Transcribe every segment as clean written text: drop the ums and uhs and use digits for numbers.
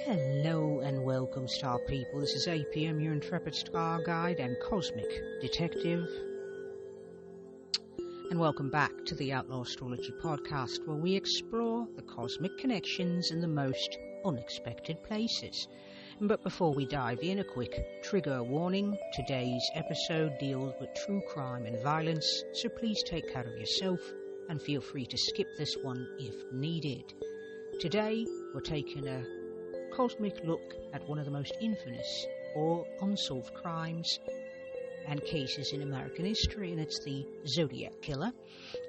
Hello and welcome, Star People. This is APM, your intrepid star guide and cosmic detective. And welcome back to the Outlaw Astrology podcast, where we explore the cosmic connections in the most unexpected places. But before we dive in, a quick trigger warning. Today's episode deals with true crime and violence, so please take care of yourself and feel free to skip this one if needed. Today, we're taking a cosmic look at one of the most infamous or unsolved crimes and cases in American history, and it's the Zodiac Killer.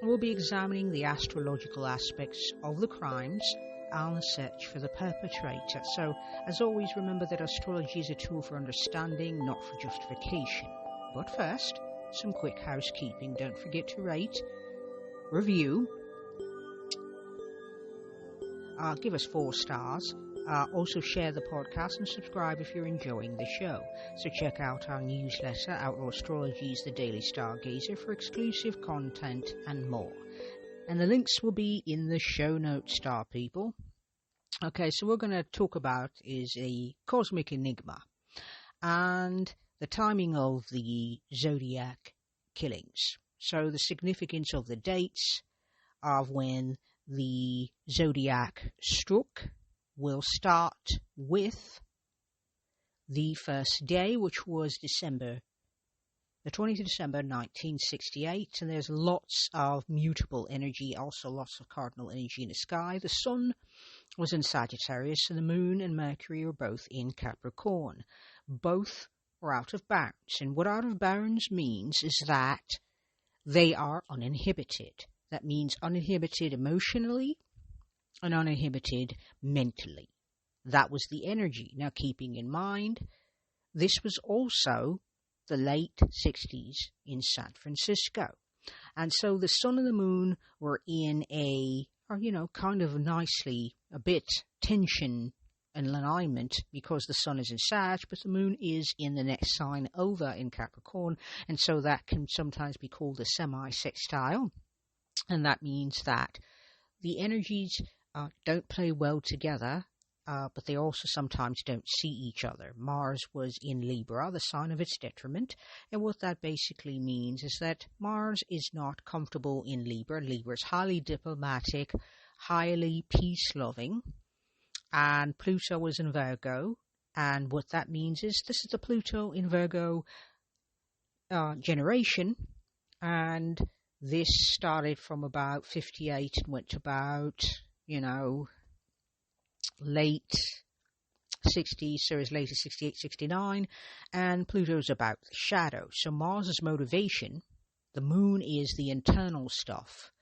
And we'll be examining the astrological aspects of the crimes and the search for the perpetrator. So, as always, remember that astrology is a tool for understanding, not for justification. But first, some quick housekeeping. Don't forget to rate, review, give us 4 stars. Also share the podcast and subscribe if you're enjoying the show. So check out our newsletter, Outlaw Astrology's The Daily Stargazer, for exclusive content and more. And the links will be in the show notes, Star People. Okay, so what we're going to talk about is a cosmic enigma and the timing of the Zodiac killings. So the significance of the dates of when the Zodiac struck will start with the first day, which was the 20th of December 1968, and there's lots of mutable energy, also lots of cardinal energy in the sky. The sun was in Sagittarius, and the moon and Mercury were both in Capricorn. Both were out of bounds, and what out of bounds means is that they are uninhibited. That means uninhibited emotionally and uninhibited mentally. That was the energy. Now, keeping in mind, this was also the late 60s in San Francisco. And so the sun and the moon were in kind of nicely, a bit tension and alignment, because the sun is in Sag, but the moon is in the next sign over in Capricorn. And so that can sometimes be called a semi-sextile. And that means that the energies don't play well together, but they also sometimes don't see each other. Mars was in Libra, the sign of its detriment, and what that basically means is that Mars is not comfortable in Libra. Libra is highly diplomatic, highly peace-loving, and Pluto was in Virgo, and what that means is this is the Pluto in Virgo generation, and this started from about 58 and went to about late 60s, so as late as 68, 69, and Pluto's about the shadow. So Mars's motivation, the moon is the internal stuff,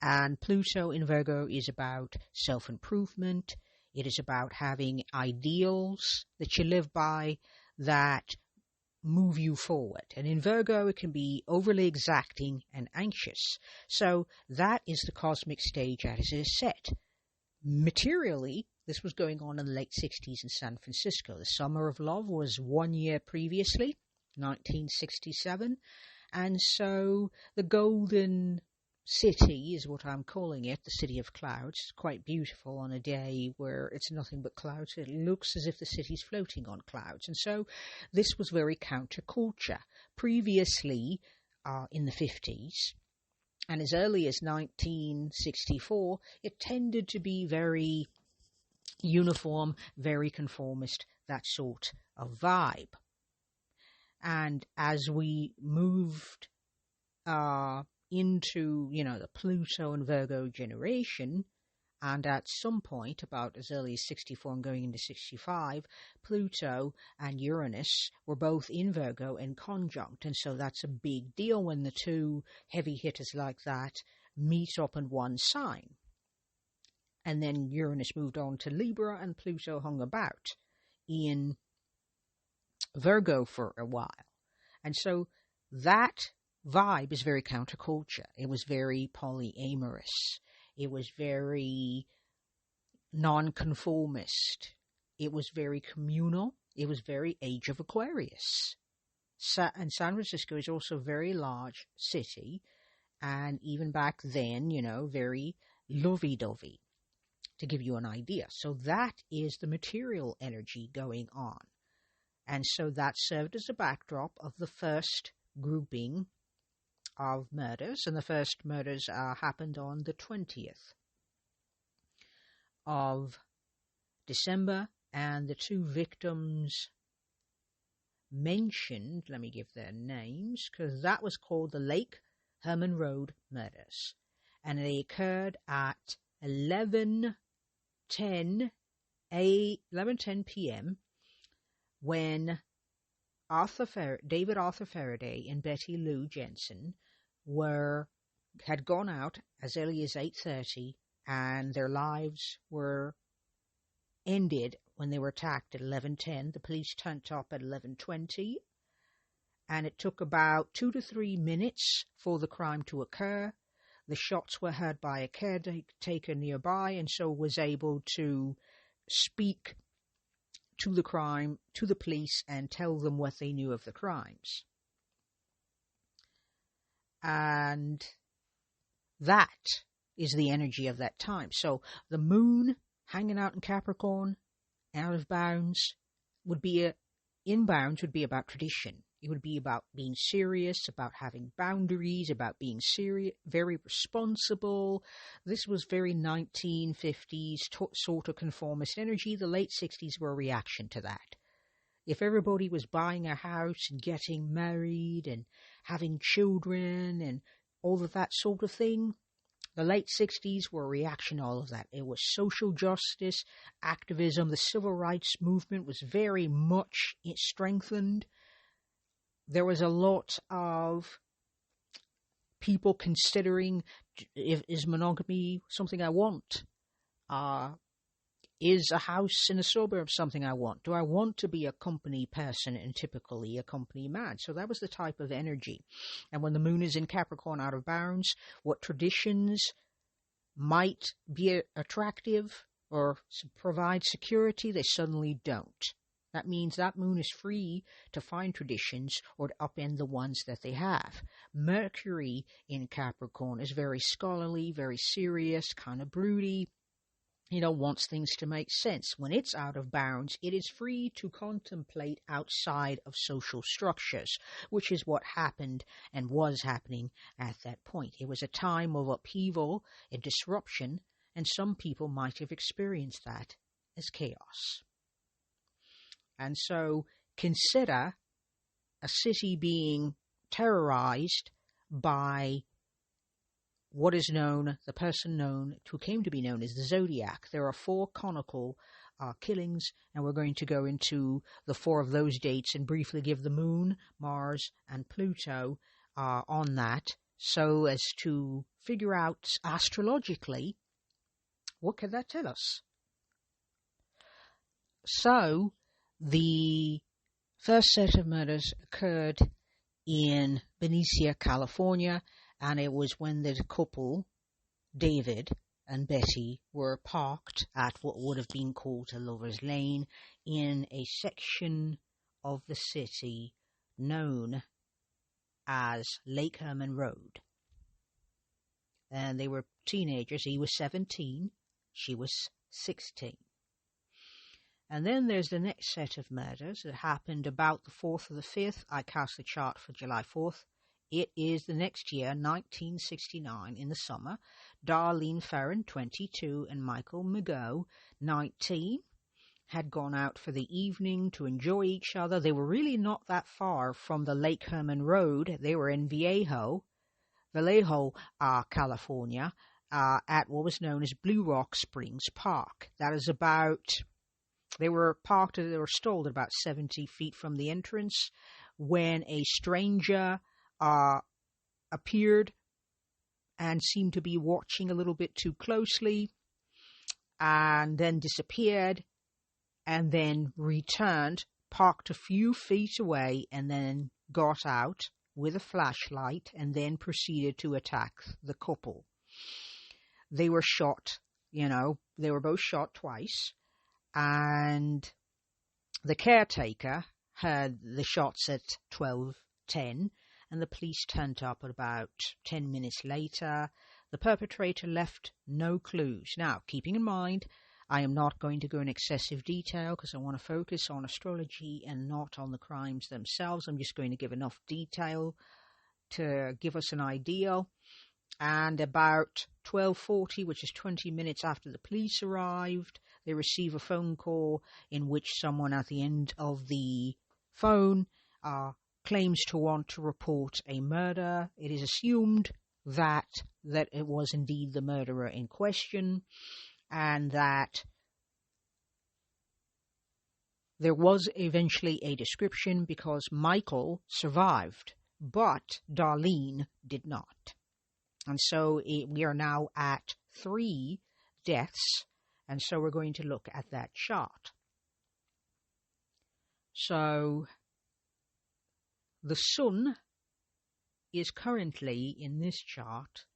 and Pluto in Virgo is about self-improvement. It is about having ideals that you live by that move you forward. And in Virgo, it can be overly exacting and anxious. So that is the cosmic stage as it is set. Materially, this was going on in the late 60s in San Francisco. The Summer of Love was 1 year previously, 1967. And so the Golden City is what I'm calling it, the City of Clouds. It's quite beautiful on a day where it's nothing but clouds. It looks as if the city's floating on clouds. And so this was very counterculture. Previously, in the 50s, and as early as 1964, it tended to be very uniform, very conformist, that sort of vibe. And as we moved into, the Pluto and Virgo generation, and at some point, about as early as 64 and going into 65, Pluto and Uranus were both in Virgo and conjunct. And so that's a big deal when the two heavy hitters like that meet up in one sign. And then Uranus moved on to Libra and Pluto hung about in Virgo for a while. And so that vibe is very counterculture. It was very polyamorous. It was very nonconformist. It was very communal. It was very Age of Aquarius. And San Francisco is also a very large city, and even back then, very lovey-dovey. to give you an idea. So that is the material energy going on. And so that served as a backdrop of the first grouping of murders. And the first murders happened on the 20th of December. And the two victims mentioned, let me give their names, because that was called the Lake Herman Road murders. And they occurred at 11:10 p.m. when David Arthur Faraday and Betty Lou Jensen had gone out as early as 8:30, and their lives were ended when they were attacked at 11:10. The police turned up at 11:20, and it took about 2 to 3 minutes for the crime to occur. The shots were heard by a caretaker nearby, and so was able to speak to the police and tell them what they knew of the crimes. And that is the energy of that time. So the moon hanging out in Capricorn, out of bounds, in bounds would be about tradition. It would be about being serious, about having boundaries, about being serious, very responsible. This was very 1950s sort of conformist energy. The late 60s were a reaction to that. If everybody was buying a house and getting married and having children and all of that sort of thing, the late 60s were a reaction to all of that. It was social justice, activism. The civil rights movement was very much strengthened. There was a lot of people considering, is monogamy something I want? Is a house in a suburb something I want? Do I want to be a company person and typically a company man? So that was the type of energy. And when the moon is in Capricorn out of bounds, what traditions might be attractive or provide security, they suddenly don't. That means that moon is free to find traditions or to upend the ones that they have. Mercury in Capricorn is very scholarly, very serious, kind of broody, wants things to make sense. When it's out of bounds, it is free to contemplate outside of social structures, which is what happened and was happening at that point. It was a time of upheaval and disruption, and some people might have experienced that as chaos. And so consider a city being terrorized by what is known, the person known, who came to be known as the zodiac. There are 4 conical killings, and we're going to go into the 4 of those dates and briefly give the moon, Mars, and Pluto on that, so as to figure out astrologically, what could that tell us? So, the first set of murders occurred in Benicia, California, and it was when the couple, David and Betty, were parked at what would have been called a lover's lane in a section of the city known as Lake Herman Road. And they were teenagers. He was 17, she was 16. And then there's the next set of murders that happened about the 4th or the 5th. I cast the chart for July 4th. It is the next year, 1969, in the summer. Darlene Ferrin, 22, and Michael Mago, 19, had gone out for the evening to enjoy each other. They were really not that far from the Lake Herman Road. They were in Vallejo, California, at what was known as Blue Rock Springs Park. That is about... They were stalled at about 70 feet from the entrance when a stranger appeared and seemed to be watching a little bit too closely, and then disappeared, and then returned, parked a few feet away, and then got out with a flashlight, and then proceeded to attack the couple. They were shot, they were both shot twice. And the caretaker heard the shots at 12:10, and the police turned up at about 10 minutes later. The perpetrator left no clues. Now, keeping in mind, I am not going to go in excessive detail because I want to focus on astrology and not on the crimes themselves. I'm just going to give enough detail to give us an idea. And about 12:40, which is 20 minutes after the police arrived, they receive a phone call in which someone at the end of the phone claims to want to report a murder. It is assumed that it was indeed the murderer in question, and that there was eventually a description because Michael survived, but Darlene did not. And so we are now at 3 deaths, and so we're going to look at that chart. So the sun is currently in this chart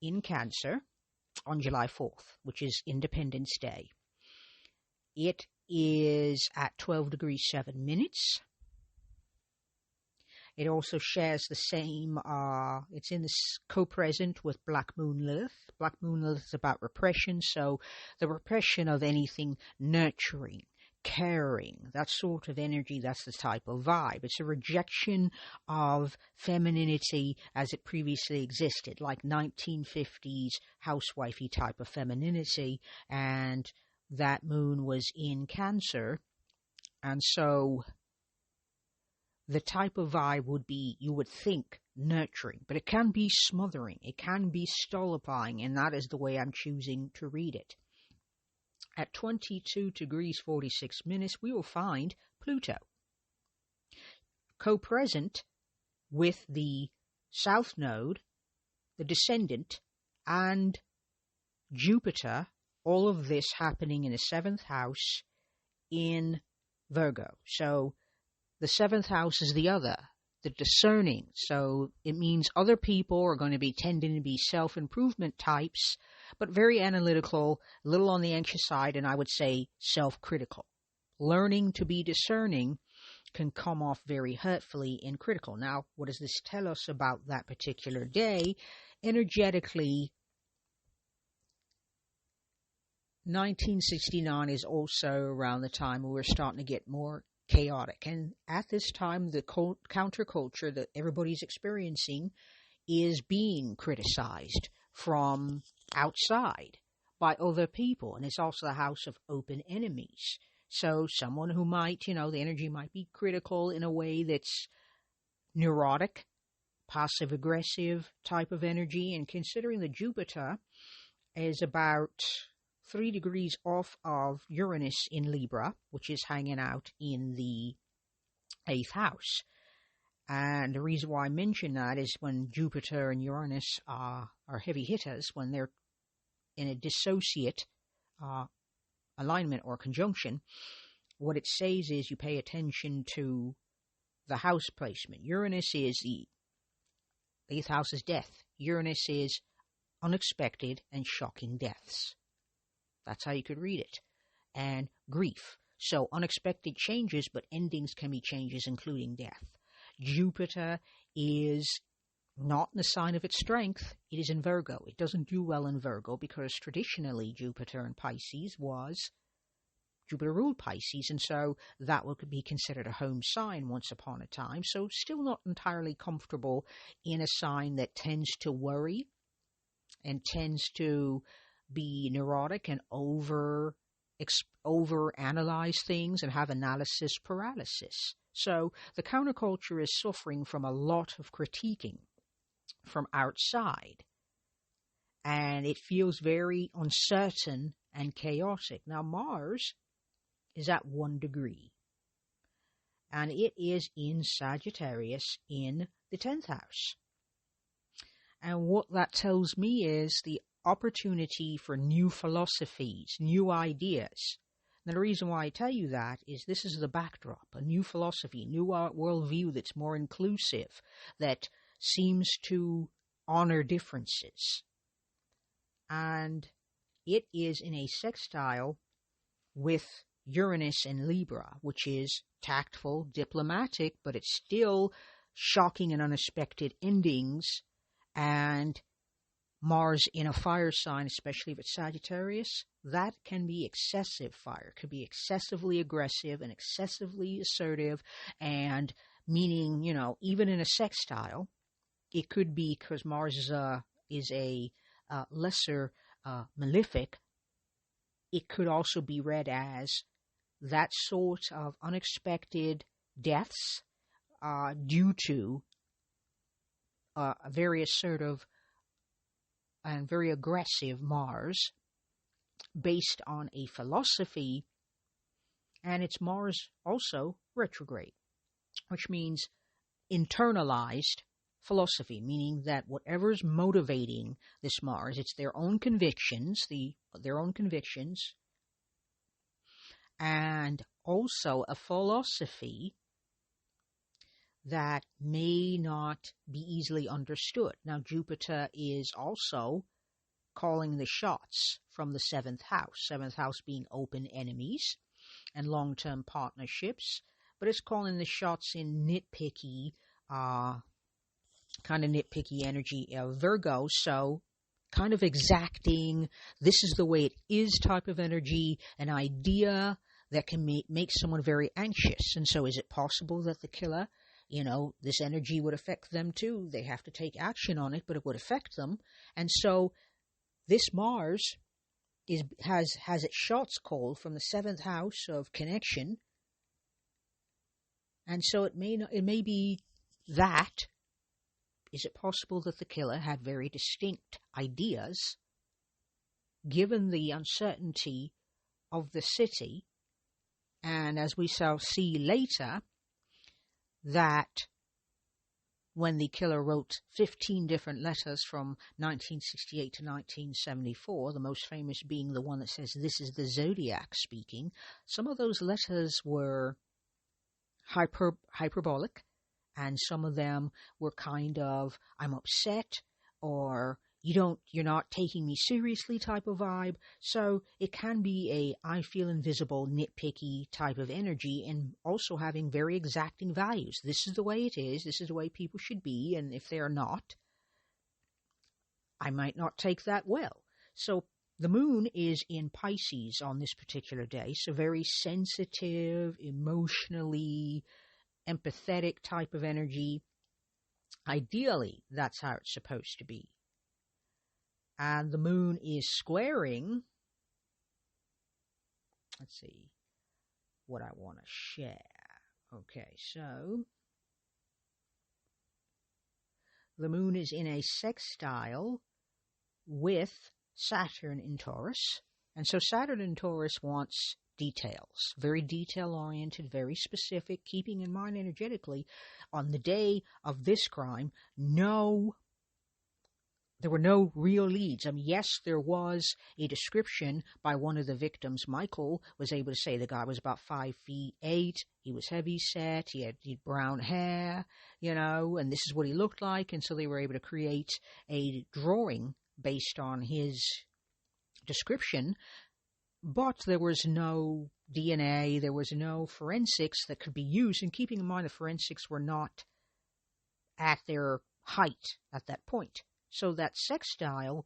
in Cancer on July 4th, which is Independence Day. It is at 12 degrees 7 minutes. It also shares the same, it's in this co-present with Black Moon Lilith. Black Moon Lilith is about repression, so the repression of anything nurturing, caring, that sort of energy, that's the type of vibe. It's a rejection of femininity as it previously existed, like 1950s housewifey type of femininity, and that moon was in Cancer, and so the type of vibe would be, you would think, nurturing, but it can be smothering, it can be stultifying, and that is the way I'm choosing to read it. At 22 degrees 46 minutes, we will find Pluto, co-present with the South Node, the Descendant, and Jupiter, all of this happening in the 7th house in Virgo. So the 7th house is the other, the discerning. So it means other people are going to be tending to be self-improvement types, but very analytical, a little on the anxious side, and I would say self-critical. Learning to be discerning can come off very hurtfully and critical. Now, what does this tell us about that particular day? Energetically, 1969 is also around the time where we're starting to get more chaotic. And at this time, the counterculture that everybody's experiencing is being criticized from outside by other people. And it's also the house of open enemies. So someone who might, the energy might be critical in a way that's neurotic, passive-aggressive type of energy. And considering that Jupiter is about 3 degrees off of Uranus in Libra, which is hanging out in the 8th house. And the reason why I mention that is when Jupiter and Uranus are heavy hitters, when they're in a dissociate alignment or conjunction, what it says is you pay attention to the house placement. Uranus is the 8th house is death. Uranus is unexpected and shocking deaths. That's how you could read it. And grief. So unexpected changes, but endings can be changes, including death. Jupiter is not in the sign of its strength. It is in Virgo. It doesn't do well in Virgo because traditionally Jupiter in Pisces Jupiter ruled Pisces, and so that would be considered a home sign once upon a time. So still not entirely comfortable in a sign that tends to worry and tends to be neurotic and over analyze things and have analysis paralysis. So the counterculture is suffering from a lot of critiquing from outside, and it feels very uncertain and chaotic. Now Mars is at 1 degree, and it is in Sagittarius in the 10th house. And what that tells me is the opportunity for new philosophies, new ideas. And the reason why I tell you that is this is the backdrop, a new philosophy, new worldview that's more inclusive, that seems to honor differences. And it is in a sextile with Uranus and Libra, which is tactful, diplomatic, but it's still shocking and unexpected endings, and Mars in a fire sign, especially if it's Sagittarius, that can be excessive fire. It could be excessively aggressive and excessively assertive, and meaning, even in a sextile, it could be because Mars is a lesser malefic. It could also be read as that sort of unexpected deaths due to a very assertive and very aggressive Mars based on a philosophy, and it's Mars also retrograde, which means internalized philosophy, meaning that whatever's motivating this Mars, it's their own convictions, and also a philosophy that may not be easily understood. Now, Jupiter is also calling the shots from the seventh house being open enemies and long-term partnerships, but it's calling the shots in nitpicky energy of Virgo, so kind of exacting, this is the way it is type of energy, an idea that can make someone very anxious. And so is it possible that the killer, this energy would affect them too? They have to take action on it, but it would affect them. And so this Mars has its shots called from the seventh house of connection. And so it may be that. Is it possible that the killer had very distinct ideas, given the uncertainty of the city? And as we shall see later, that when the killer wrote 15 different letters from 1968 to 1974, the most famous being the one that says, "This is the zodiac speaking," some of those letters were hyperbolic, and some of them were kind of, "I'm upset," or you're not taking me seriously type of vibe. So it can be a I feel invisible, nitpicky type of energy, and also having very exacting values. This is the way it is. This is the way people should be. And if they are not, I might not take that well. So the moon is in Pisces on this particular day. So very sensitive, emotionally empathetic type of energy. Ideally, that's how it's supposed to be. And the moon is squaring, let's see what I want to share. Okay, so the moon is in a sextile with Saturn in Taurus. And so Saturn in Taurus wants details, very detail-oriented, very specific, keeping in mind energetically, on the day of this crime, there were no real leads. I mean, yes, there was a description by one of the victims. Michael was able to say the guy was about 5'8". He was heavy-set. He had brown hair, and this is what he looked like. And so they were able to create a drawing based on his description. But there was no DNA. There was no forensics that could be used. And keeping in mind the forensics were not at their height at that point. So that sextile,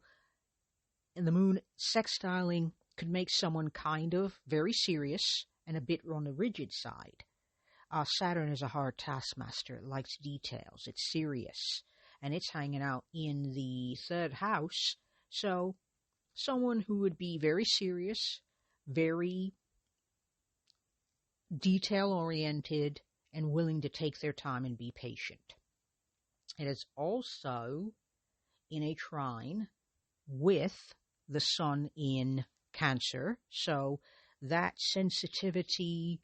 and the moon sextiling, could make someone kind of very serious and a bit on the rigid side. Saturn is a hard taskmaster. It likes details. It's serious. And it's hanging out in the third house. So someone who would be very serious, very detail-oriented, and willing to take their time and be patient. It is also in a trine with the sun in Cancer, so that sensitivity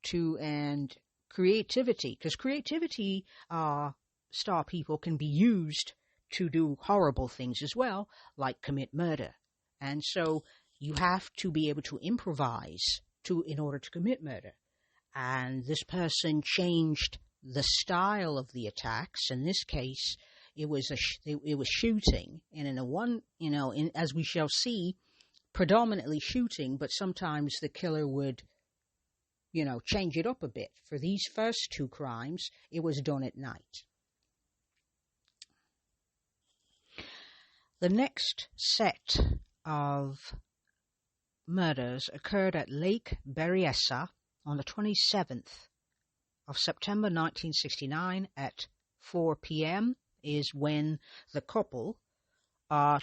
to and creativity, because creativity, star people, can be used to do horrible things as well, like commit murder. And so you have to be able to improvise in order to commit murder. And this person changed the style of the attacks. In this case, it was shooting, and as we shall see, predominantly shooting. But sometimes the killer would change it up a bit. For these first two crimes, it was done at night. The next set of murders occurred at Lake Berryessa on the 27th of September 1969 at 4 p.m. is when the couple,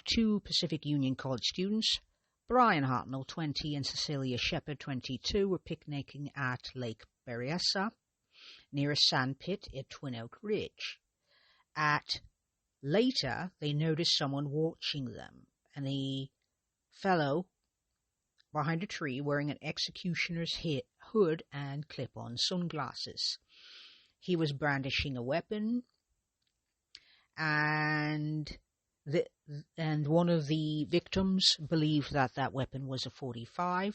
two Pacific Union College students, Brian Hartnell, 20, and Cecilia Shepard, 22, were picnicking at Lake Berryessa near a sand pit at Twin Oak Ridge. Later, they noticed someone watching them, and the fellow behind a tree wearing an executioner's hood and clip-on sunglasses. He was brandishing a weapon, and one of the victims believed that weapon was a .45.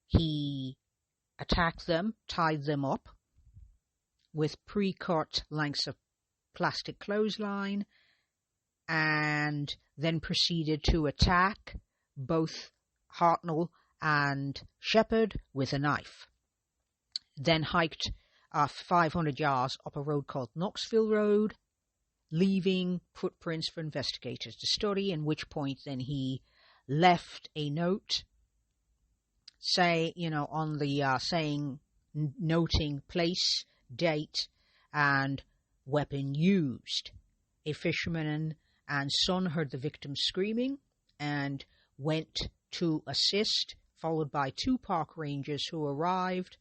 He attacked them, tied them up with pre-cut lengths of plastic clothesline, and then proceeded to attack both Hartnell and Shepard with a knife. Then hiked 500 yards up a road called Knoxville Road, leaving footprints for investigators to study, in which point then he left a note noting place, date, and weapon used. A fisherman and son heard the victim screaming and went to assist, followed by two park rangers who arrived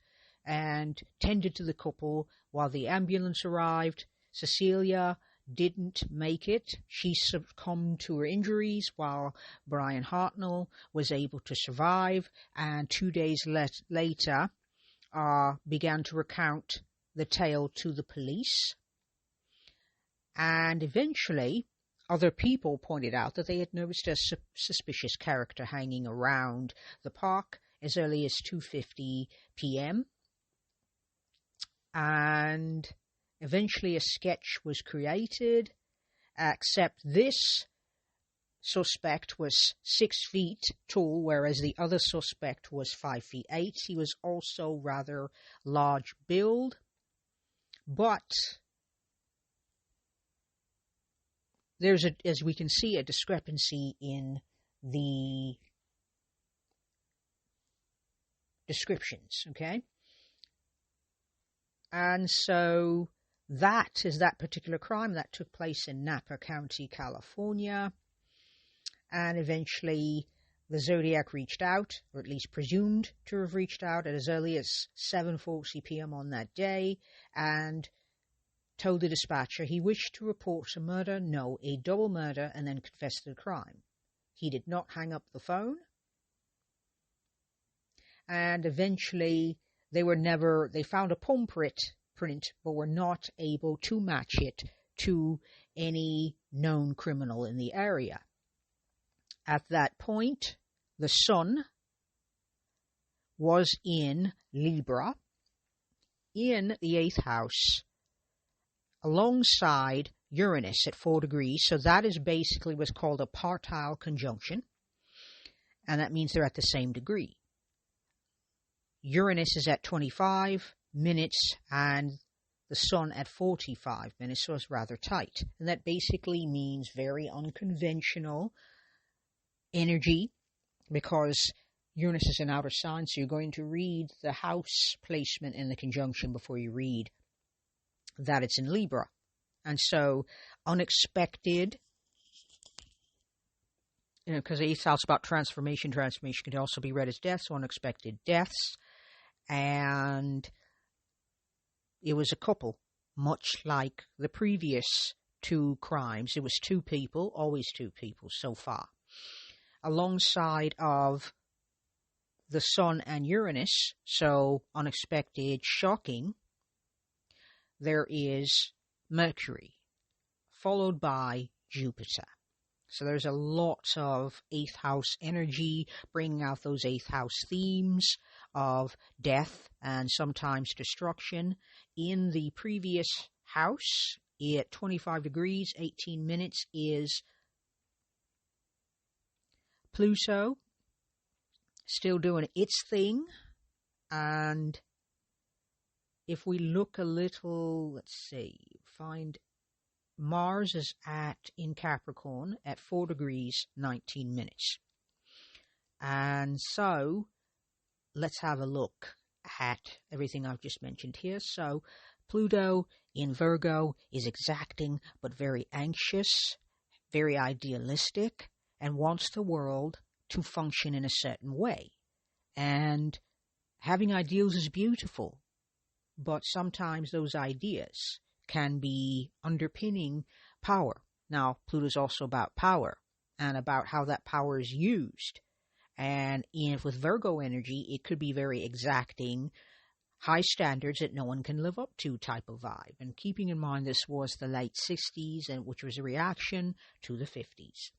and tended to the couple while the ambulance arrived. Cecilia didn't make it. She succumbed to her injuries while Brian Hartnell was able to survive, and 2 days later began to recount the tale to the police. And eventually, other people pointed out that they had noticed a suspicious character hanging around the park as early as 2:50 p.m. And eventually a sketch was created, except this suspect was 6 feet tall, whereas the other suspect was 5'8". He was also rather large build, but there's, as we can see, a discrepancy in the descriptions, okay? And so that is that particular crime that took place in Napa County, California. And eventually the Zodiac reached out, or at least presumed to have reached out, at as early as 7:40 p.m. on that day, and told the dispatcher he wished to report a murder, no, a double murder, and then confess to the crime. He did not hang up the phone. And eventually they found a palm print, but were not able to match it to any known criminal in the area. At that point, the sun was in Libra, in the 8th house, alongside Uranus at 4 degrees. So that is basically what's called a partile conjunction, and that means they're at the same degree. Uranus is at 25 minutes and the sun at 45 minutes, so it's rather tight. And that basically means very unconventional energy, because Uranus is an outer sign, so you're going to read the house placement in the conjunction before you read that it's in Libra. And so unexpected, because the 8th house is about transformation. Transformation can also be read as death, so unexpected deaths. And it was a couple, much like the previous two crimes. It was two people, always two people so far. Alongside of the Sun and Uranus, so unexpected, shocking, there is Mercury, followed by Jupiter. So there's a lot of 8th house energy, bringing out those 8th house themes of death and sometimes destruction. In the previous house, at 25 degrees, 18 minutes, is Pluto, still doing its thing, and if we look a little, let's see, find Mars is in Capricorn at 4 degrees 19 minutes. And so let's have a look at everything I've just mentioned here. So Pluto in Virgo is exacting but very anxious, very idealistic, and wants the world to function in a certain way. And having ideals is beautiful, but sometimes those ideas can be underpinning power. Now, Pluto's also about power and about how that power is used. And with Virgo energy, it could be very exacting, high standards that no one can live up to type of vibe. And keeping in mind this was the late 60s, and which was a reaction to the 50s.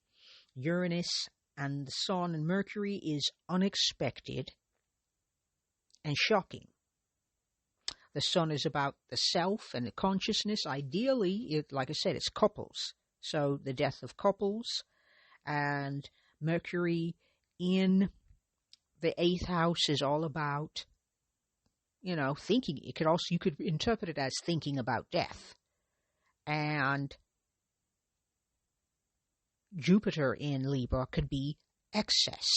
Uranus and the Sun and Mercury is unexpected and shocking. The Sun is about the self and the consciousness. Ideally, like I said, it's couples. So the death of couples. And Mercury in the 8th house is all about, thinking. You could interpret it as thinking about death. And Jupiter in Libra could be excess.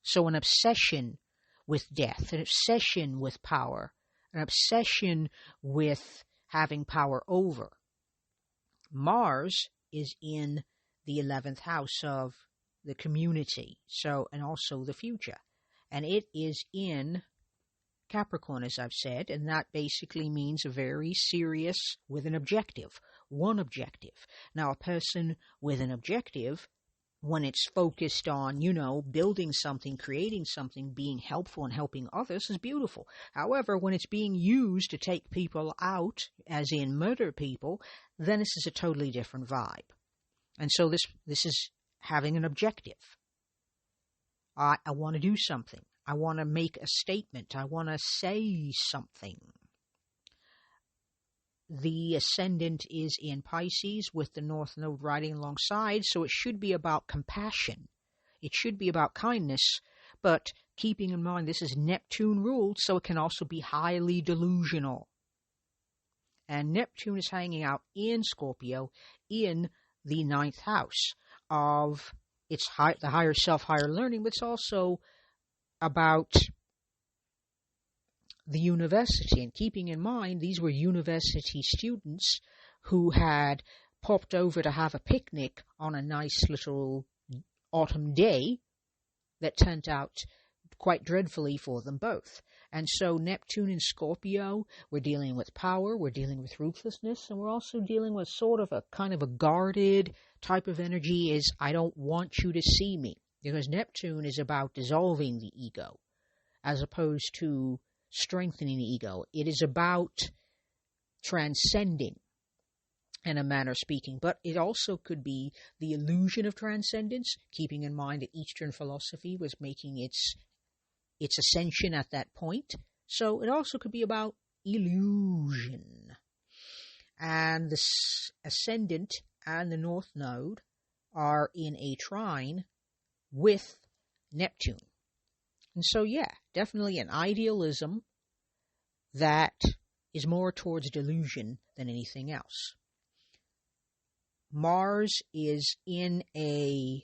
So an obsession with death, an obsession with power, an obsession with having power over. Mars is in the 11th house of the community, and also the future. And it is in Capricorn, as I've said, and that basically means a very serious with an objective, one objective. Now, a person with an objective, when it's focused on, building something, creating something, being helpful and helping others is beautiful. However, when it's being used to take people out, as in murder people, then this is a totally different vibe. And so this is having an objective. I want to do something. I want to make a statement. I want to say something. The ascendant is in Pisces with the North Node riding alongside, so it should be about compassion. It should be about kindness, but keeping in mind this is Neptune ruled, so it can also be highly delusional. And Neptune is hanging out in Scorpio in the 9th house of the higher self, higher learning, but it's also about the university. And keeping in mind, these were university students who had popped over to have a picnic on a nice little autumn day that turned out quite dreadfully for them both. And so Neptune in Scorpio, we're dealing with power, we're dealing with ruthlessness, and we're also dealing with sort of a kind of a guarded type of energy is, I don't want you to see me. Because Neptune is about dissolving the ego as opposed to strengthening the ego. It is about transcending, in a manner of speaking. But it also could be the illusion of transcendence, keeping in mind that Eastern philosophy was making its ascension at that point. So it also could be about illusion. And the ascendant and the North Node are in a trine with Neptune. And so, yeah, definitely an idealism that is more towards delusion than anything else. Mars is in a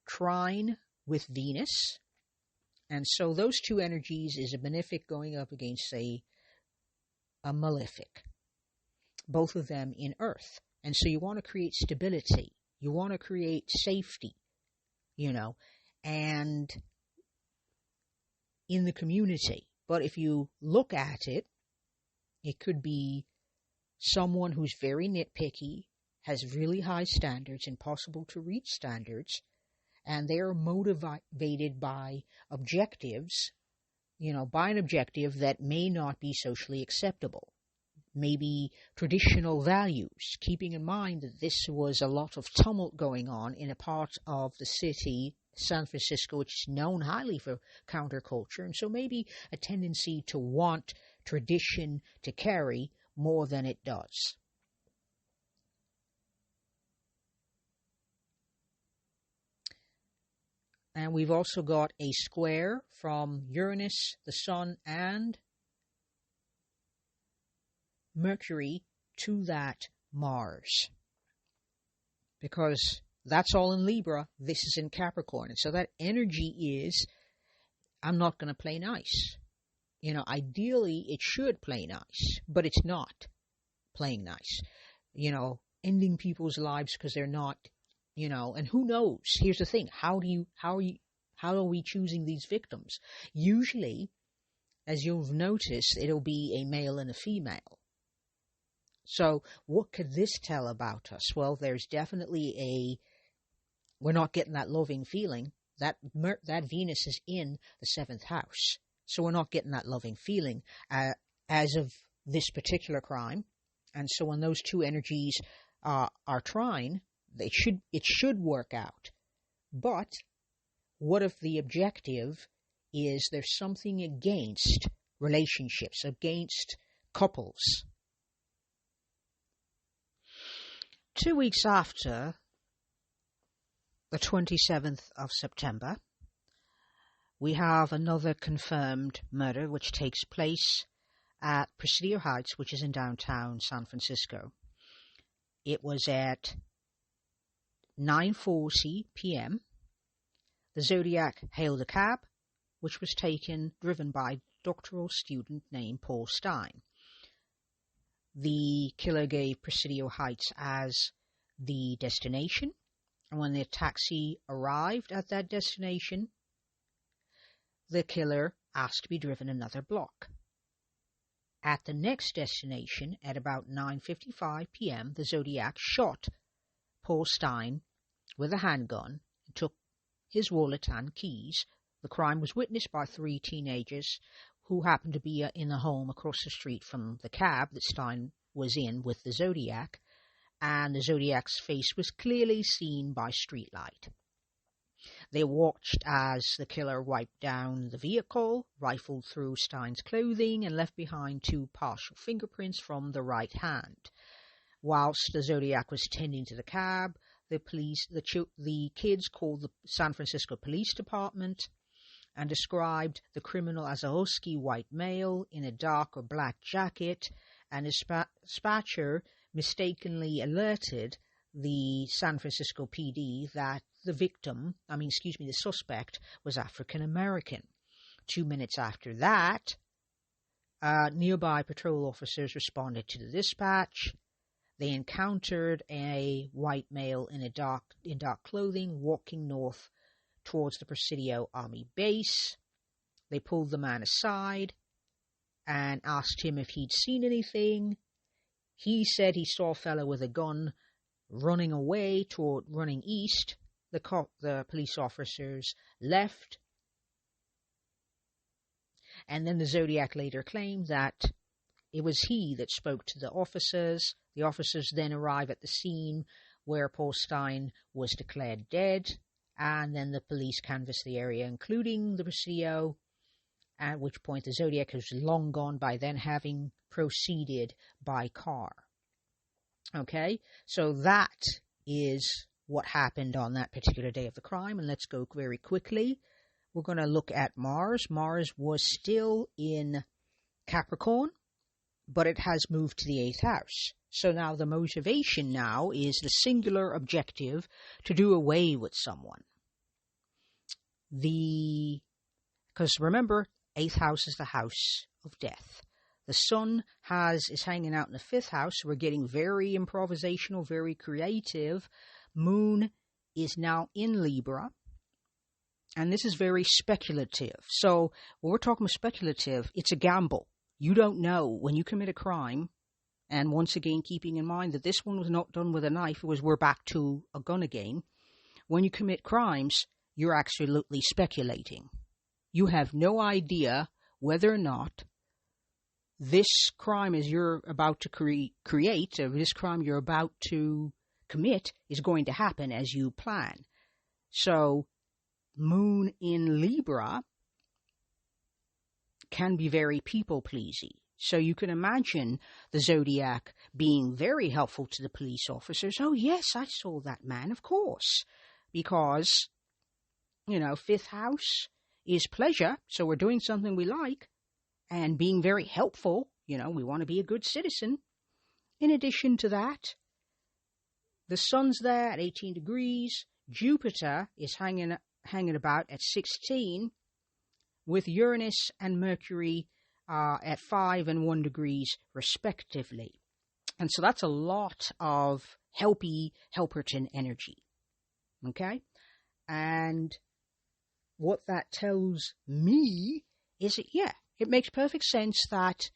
trine with Venus. And so those two energies is a benefic going up against a malefic. Both of them in Earth. And so you want to create stability. You want to create safety, and in the community. But if you look at it, it could be someone who's very nitpicky, has really high standards, impossible to reach standards, and they are motivated by objectives, by an objective that may not be socially acceptable. Maybe traditional values, keeping in mind that this was a lot of tumult going on in a part of the city, San Francisco, which is known highly for counterculture, and so maybe a tendency to want tradition to carry more than it does. And we've also got a square from Uranus, the Sun, and Mercury to that Mars. Because that's all in Libra, this is in Capricorn. And so that energy is, I'm not going to play nice. Ideally it should play nice, but it's not playing nice. Ending people's lives because they're not, and who knows? Here's the thing. How are we choosing these victims? Usually, as you've noticed, it'll be a male and a female. So what could this tell about us? Well, there's definitely we're not getting that loving feeling. That Venus is in the 7th house. So we're not getting that loving feeling as of this particular crime. And so when those two energies are trine, it should work out. But what if the objective is there's something against relationships, against couples? 2 weeks after the 27th of September, we have another confirmed murder which takes place at Presidio Heights, which is in downtown San Francisco. It was at 9:40 p.m. The Zodiac hailed a cab, which was driven by a doctoral student named Paul Stein. The killer gave Presidio Heights as the destination, and when the taxi arrived at that destination, the killer asked to be driven another block. At the next destination, at about 9:55 p.m., the Zodiac shot Paul Stein with a handgun and took his wallet and keys. The crime was witnessed by 3 teenagers who happened to be in a home across the street from the cab that Stein was in with the Zodiac, and the Zodiac's face was clearly seen by streetlight. They watched as the killer wiped down the vehicle, rifled through Stein's clothing, and left behind 2 partial fingerprints from the right hand. Whilst the Zodiac was tending to the cab, the kids called the San Francisco Police Department and described the criminal as a husky white male in a dark or black jacket, and his dispatcher mistakenly alerted the San Francisco PD that the suspect was African American. 2 minutes after that, nearby patrol officers responded to the dispatch. They encountered a white male in dark clothing walking north towards the Presidio Army base. They pulled the man aside and asked him if he'd seen anything. He said he saw a fellow with a gun running east. The police officers left. And then the Zodiac later claimed that it was he that spoke to the officers. The officers then arrive at the scene where Paul Stein was declared dead, and then the police canvassed the area, including the Presidio, at which point the Zodiac was long gone by then, having proceeded by car. Okay, so that is what happened on that particular day of the crime, and let's go very quickly. We're going to look at Mars. Mars was still in Capricorn, but it has moved to the 8th house. So now the motivation now is the singular objective to do away with someone. Because remember, 8th house is the house of death. The sun is hanging out in the 5th house. So we're getting very improvisational, very creative. Moon is now in Libra. And this is very speculative. So when we're talking about speculative, it's a gamble. You don't know when you commit a crime. And once again, keeping in mind that this one was not done with a knife, we're back to a gun again. When you commit crimes, you're absolutely speculating. You have no idea whether or not this crime as you're about to create, or this crime you're about to commit is going to happen as you plan. So, Moon in Libra can be very people-pleasing. So you can imagine the Zodiac being very helpful to the police officers. Oh, yes, I saw that man, of course. Because, 5th house is pleasure, so we're doing something we like. And being very helpful, we want to be a good citizen. In addition to that, the sun's there at 18 degrees. Jupiter is hanging about at 16, with Uranus and Mercury at 5 and 1 degrees respectively. And so that's a lot of Helperton energy. Okay? And what that tells me is that, yeah, it makes perfect sense that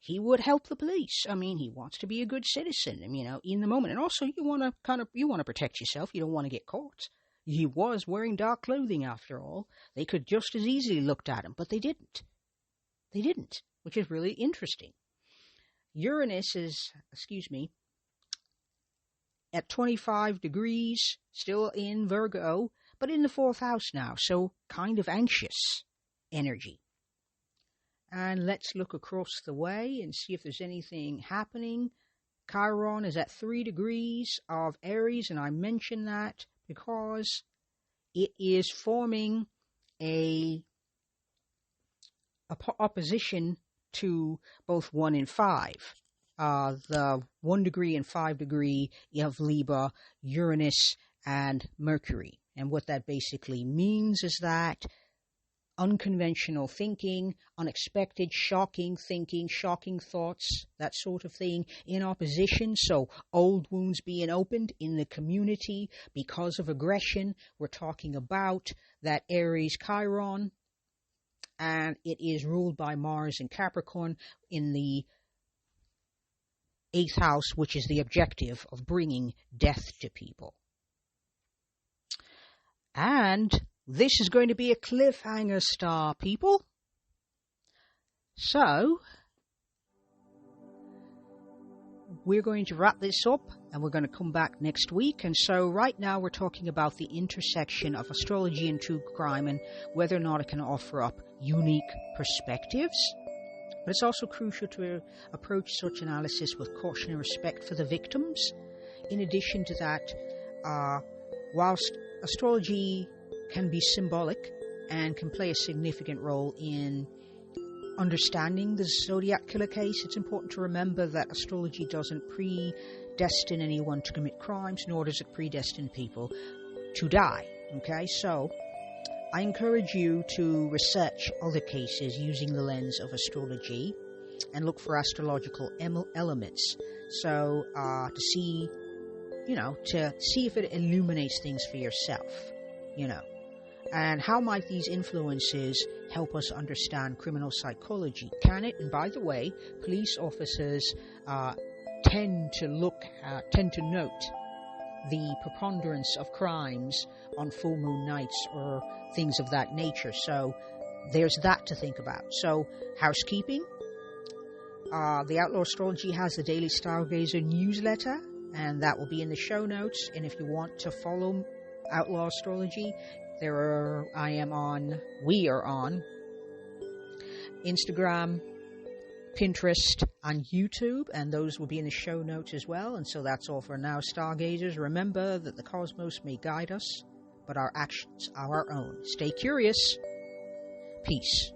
he would help the police. I mean, he wants to be a good citizen, in the moment. And also, you want to protect yourself. You don't want to get caught. He was wearing dark clothing, after all. They could just as easily looked at him, but they didn't. They didn't, which is really interesting. Uranus is, at 25 degrees, still in Virgo, but in the 4th house now, so kind of anxious energy. And let's look across the way and see if there's anything happening. Chiron is at 3 degrees of Aries, and I mention that because it is forming a opposition to both 1 and 5. The 1 degree and 5 degree of Libra, Uranus, and Mercury. And what that basically means is that unconventional thinking, unexpected, shocking thinking, shocking thoughts, that sort of thing, in opposition. So old wounds being opened in the community because of aggression. We're talking about that Aries Chiron, and it is ruled by Mars and Capricorn in the 8th house, which is the objective of bringing death to people. And this is going to be a cliffhanger, star people. So, we're going to wrap this up, and we're going to come back next week. And so right now we're talking about the intersection of astrology and true crime and whether or not it can offer up unique perspectives. But it's also crucial to approach such analysis with caution and respect for the victims. In addition to that, whilst astrology can be symbolic and can play a significant role in understanding the zodiac killer case, it's important to remember that astrology doesn't predestine anyone to commit crimes, nor does it predestine people to die. Okay, so I encourage you to research other cases using the lens of astrology and look for astrological elements. So to see if it illuminates things for yourself, And how might these influences help us understand criminal psychology? Can it? And by the way, police officers tend to note the preponderance of crimes on full moon nights or things of that nature. So there's that to think about. So housekeeping. The Outlaw Astrology has the Daily Stargazer newsletter, and that will be in the show notes. And if you want to follow Outlaw Astrology, we are on Instagram, Pinterest, and YouTube, and those will be in the show notes as well. And so that's all for now, Stargazers. Remember that the cosmos may guide us, but our actions are our own. Stay curious. Peace.